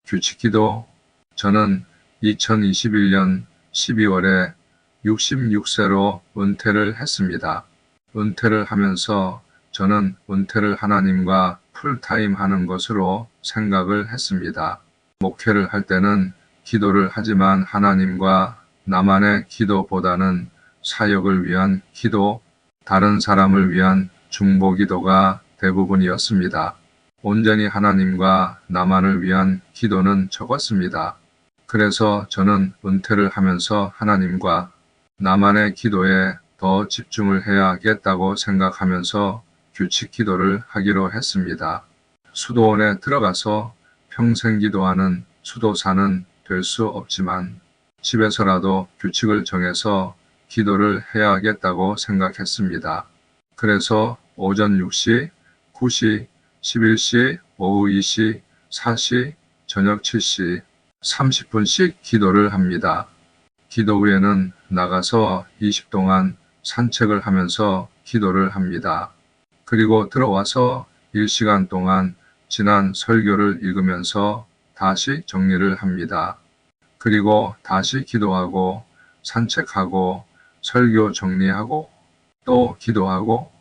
규칙기도. 저는 2021년 12월에 66세로 은퇴를 했습니다. 은퇴를 하면서 저는 은퇴를 하나님과 풀타임 하는 것으로 생각을 했습니다. 목회를 할 때는 기도를 하지만 하나님과 나만의 기도보다는 사역을 위한 기도, 다른 사람을 위한 중보기도가 대부분이었습니다. 온전히 하나님과 나만을 위한 기도는 적었습니다. 그래서 저는 은퇴를 하면서 하나님과 나만의 기도에 더 집중을 해야겠다고 생각하면서 규칙 기도를 하기로 했습니다. 수도원에 들어가서 평생 기도하는 수도사는 될 수 없지만 집에서라도 규칙을 정해서 기도를 해야겠다고 생각했습니다. 그래서 오전 6시, 9시, 11시, 오후 2시, 4시, 저녁 7시 30분씩 기도를 합니다. 기도 후에는 나가서 20 동안 산책을 하면서 기도를 합니다. 그리고 들어와서 1시간 동안 지난 설교를 읽으면서 다시 정리를 합니다. 그리고 다시 기도하고 산책하고 설교 정리하고 또 기도하고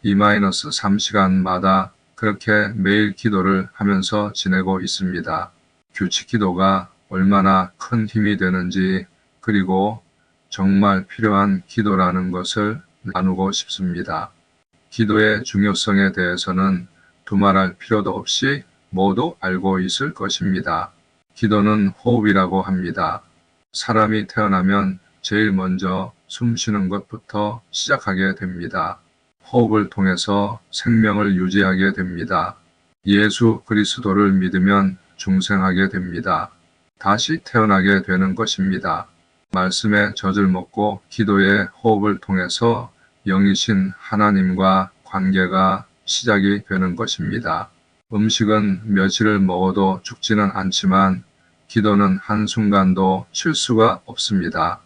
2-3시간마다 그렇게 매일 기도를 하면서 지내고 있습니다. 규칙 기도가 얼마나 큰 힘이 되는지 그리고 정말 필요한 기도라는 것을 나누고 싶습니다. 기도의 중요성에 대해서는 두말할 필요도 없이 모두 알고 있을 것입니다. 기도는 호흡이라고 합니다. 사람이 태어나면 제일 먼저 숨 쉬는 것부터 시작하게 됩니다. 호흡을 통해서 생명을 유지하게 됩니다. 예수 그리스도를 믿으면 중생하게 됩니다. 다시 태어나게 되는 것입니다. 말씀의 젖을 먹고 기도의 호흡을 통해서 영이신 하나님과 관계가 시작이 되는 것입니다. 음식은 며칠을 먹어도 죽지는 않지만 기도는 한순간도 쉴 수가 없습니다.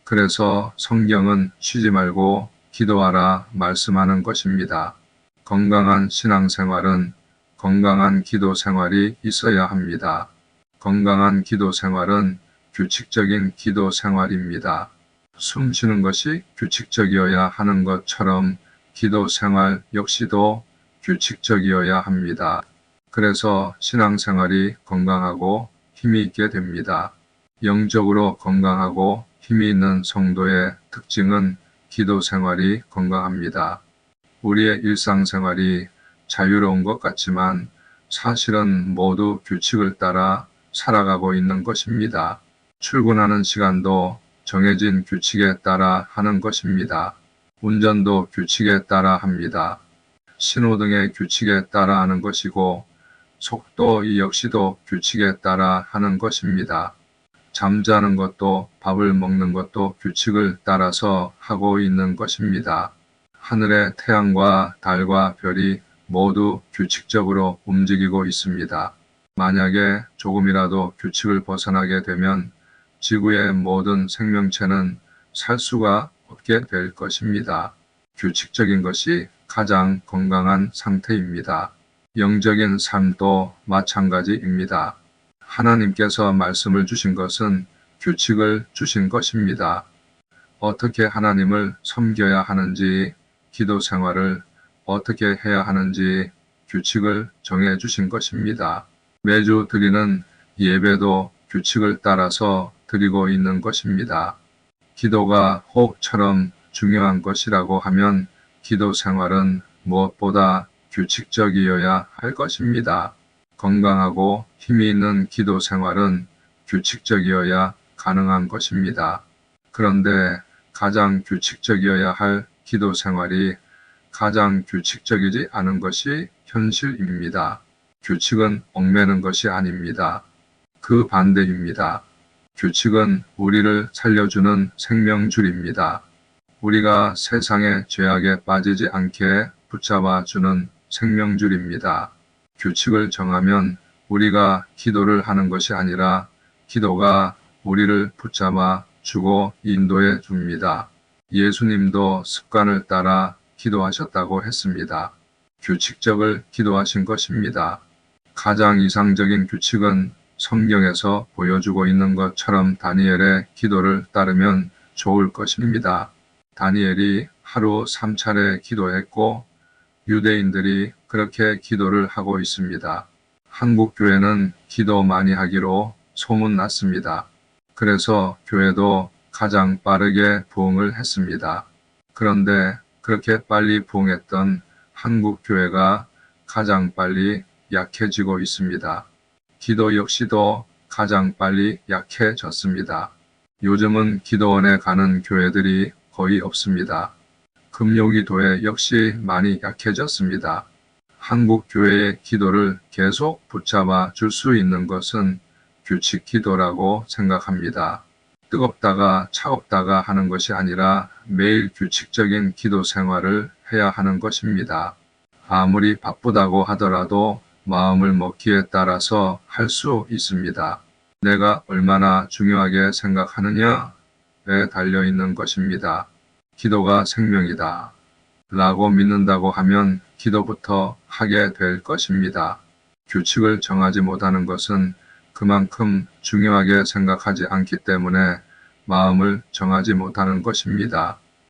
그래서 성경은 쉬지 말고 기도하라 말씀하는 것입니다. 건강한 신앙생활은 건강한 기도 생활이 있어야 합니다. 건강한 기도 생활은 규칙적인 기도 생활입니다. 숨 쉬는 것이 규칙적이어야 하는 것처럼 기도 생활 역시도 규칙적이어야 합니다. 그래서 신앙생활이 건강하고 힘이 있게 됩니다. 영적으로 건강하고 힘이 있는 성도의 특징은 기도 생활이 건강합니다. 우리의 일상생활이 자유로운 것 같지만 사실은 모두 규칙을 따라 살아가고 있는 것입니다. 출근하는 시간도 정해진 규칙에 따라 하는 것입니다. 운전도 규칙에 따라 합니다. 신호등의 규칙에 따라 하는 것이고 속도 역시도 규칙에 따라 하는 것입니다. 잠자는 것도 밥을 먹는 것도 규칙을 따라서 하고 있는 것입니다. 하늘의 태양과 달과 별이 모두 규칙적으로 움직이고 있습니다. 만약에 조금이라도 규칙을 벗어나게 되면 지구의 모든 생명체는 살 수가 없게 될 것입니다. 규칙적인 것이 가장 건강한 상태입니다. 영적인 삶도 마찬가지입니다. 하나님께서 말씀을 주신 것은 규칙을 주신 것입니다. 어떻게 하나님을 섬겨야 하는지, 기도 생활을 어떻게 해야 하는지 규칙을 정해 주신 것입니다. 매주 드리는 예배도 규칙을 따라서 드리고 있는 것입니다. 기도가 호흡처럼 중요한 것이라고 하면 기도 생활은 무엇보다 규칙적이어야 할 것입니다. 건강하고 힘이 있는 기도 생활은 규칙적이어야 가능한 것입니다. 그런데 가장 규칙적이어야 할 기도 생활이 가장 규칙적이지 않은 것이 현실입니다. 규칙은 얽매는 것이 아닙니다. 그 반대입니다. 규칙은 우리를 살려주는 생명줄입니다. 우리가 세상의 죄악에 빠지지 않게 붙잡아주는 생명줄입니다. 규칙을 정하면 우리가 기도를 하는 것이 아니라 기도가 우리를 붙잡아 주고 인도해 줍니다. 예수님도 습관을 따라 기도하셨다고 했습니다. 규칙적을 기도하신 것입니다. 가장 이상적인 규칙은 성경에서 보여주고 있는 것처럼 다니엘의 기도를 따르면 좋을 것입니다. 다니엘이 하루 3차례 기도했고 유대인들이 그렇게 기도를 하고 있습니다. 한국 교회는 기도 많이 하기로 소문났습니다. 그래서 교회도 가장 빠르게 부흥을 했습니다. 그런데 그렇게 빨리 부흥했던 한국 교회가 가장 빨리 약해지고 있습니다. 기도 역시도 가장 빨리 약해졌습니다. 요즘은 기도원에 가는 교회들이 거의 없습니다. 금요기도회 역시 많이 약해졌습니다. 한국 교회의 기도를 계속 붙잡아 줄 수 있는 것은 규칙 기도라고 생각합니다. 뜨겁다가 차갑다가 하는 것이 아니라 매일 규칙적인 기도 생활을 해야 하는 것입니다. 아무리 바쁘다고 하더라도 마음을 먹기에 따라서 할 수 있습니다. 내가 얼마나 중요하게 생각하느냐에 달려 있는 것입니다. 기도가 생명이다 라고 믿는다고 하면 기도부터 하게 될 것입니다. 규칙을 정하지 못하는 것은 그만큼 중요하게 생각하지 않기 때문에 마음을 정하지 못하는 것입니다.